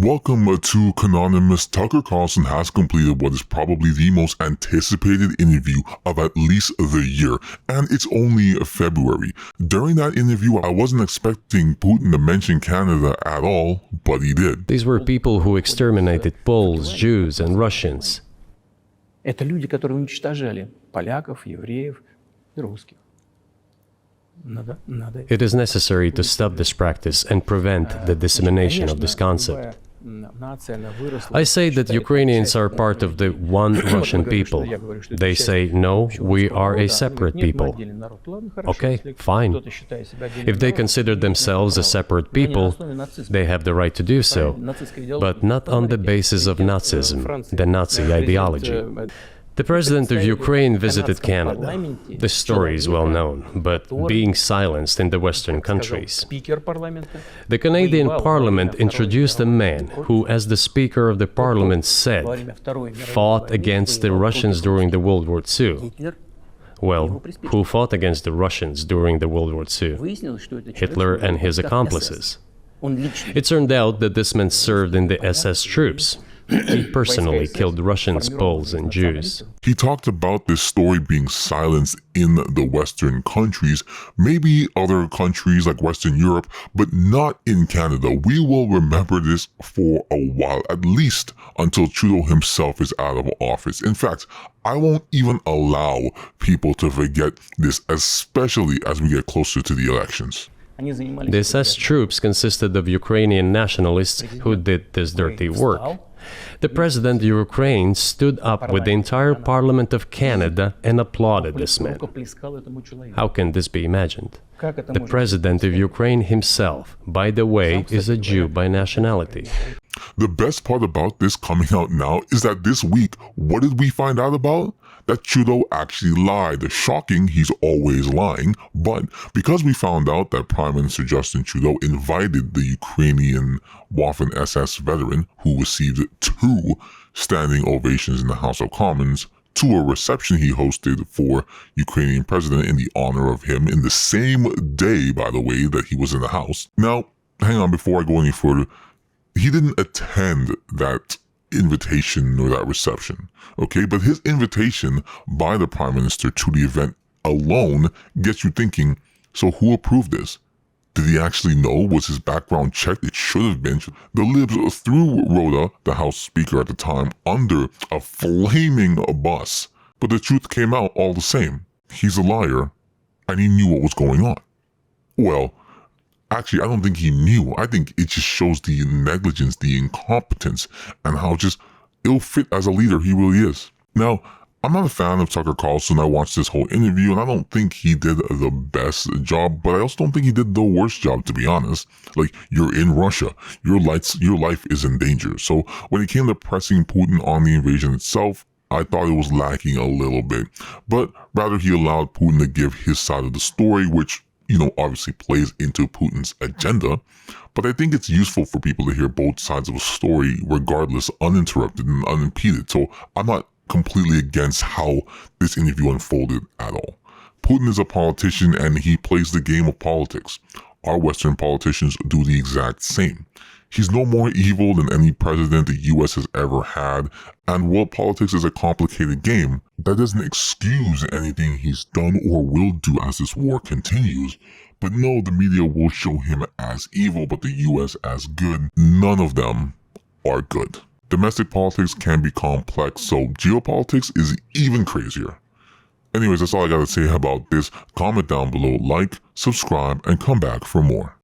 Welcome to Canonymous. Tucker Carlson has completed what is probably the most anticipated interview of at least the year, and it's only February. During that interview, I wasn't expecting Putin to mention Canada at all, but he did. These were people who exterminated Poles, Jews, and Russians. Это люди, которые уничтожали поляков, евреев и русских. It is necessary to stop this practice and prevent the dissemination of this concept. I say that Ukrainians are part of the one Russian people. They say, no, we are a separate people. Okay, fine. If they consider themselves a separate people, they have the right to do so, but not on the basis of Nazism, the Nazi ideology. The president of Ukraine visited Canada. The story is well known, but being silenced in the Western countries. The Canadian Parliament introduced a man who, as the Speaker of the Parliament said, fought against the Russians during the World War II. Well, who fought against the Russians during the World War II? Hitler and his accomplices. It turned out that this man served in the SS troops. He personally killed Russians, Poles, and Jews. He talked about this story being silenced in the Western countries, maybe other countries like Western Europe, but not in Canada. We will remember this for a while, at least until Trudeau himself is out of office. In fact, I won't even allow people to forget this, especially as we get closer to the elections. The SS troops consisted of Ukrainian nationalists who did this dirty work. The president of Ukraine stood up with the entire Parliament of Canada and applauded this man. How can this be imagined? The president of Ukraine himself, by the way, is a Jew by nationality. The best part about this coming out now is that this week, what did we find out about? That Trudeau actually lied. Shocking, he's always lying. But because we found out that Prime Minister Justin Trudeau invited the Ukrainian Waffen-SS veteran, who received 2 standing ovations in the House of Commons, to a reception he hosted for Ukrainian president in the honor of him in the same day, by the way, that he was in the House. Now, hang on, before I go any further, he didn't attend that invitation or that reception, okay? But his invitation by the Prime Minister to the event alone gets you thinking, so who approved this? Did he actually know? Was his background checked? It should have been. The Libs threw Rhoda, the House Speaker at the time, under a flaming bus. But the truth came out all the same. He's a liar, and he knew what was going on. Well, actually, I don't think he knew. I think it just shows the negligence, the incompetence, and how just ill-fit as a leader he really is. Now, I'm not a fan of Tucker Carlson. I watched this whole interview, and I don't think he did the best job, but I also don't think he did the worst job, to be honest. Like, you're in Russia. Your life is in danger. So when it came to pressing Putin on the invasion itself, I thought it was lacking a little bit. But rather, he allowed Putin to give his side of the story, which obviously plays into Putin's agenda, but I think it's useful for people to hear both sides of a story regardless, uninterrupted and unimpeded. So I'm not completely against how this interview unfolded at all. Putin is a politician and he plays the game of politics. Our Western politicians do the exact same. He's no more evil than any president the US has ever had, and while politics is a complicated game, that doesn't excuse anything he's done or will do as this war continues. But no, the media will show him as evil, but the US as good. None of them are good. Domestic politics can be complex, so geopolitics is even crazier. Anyways, that's all I gotta say about this. Comment down below, like, subscribe, and come back for more.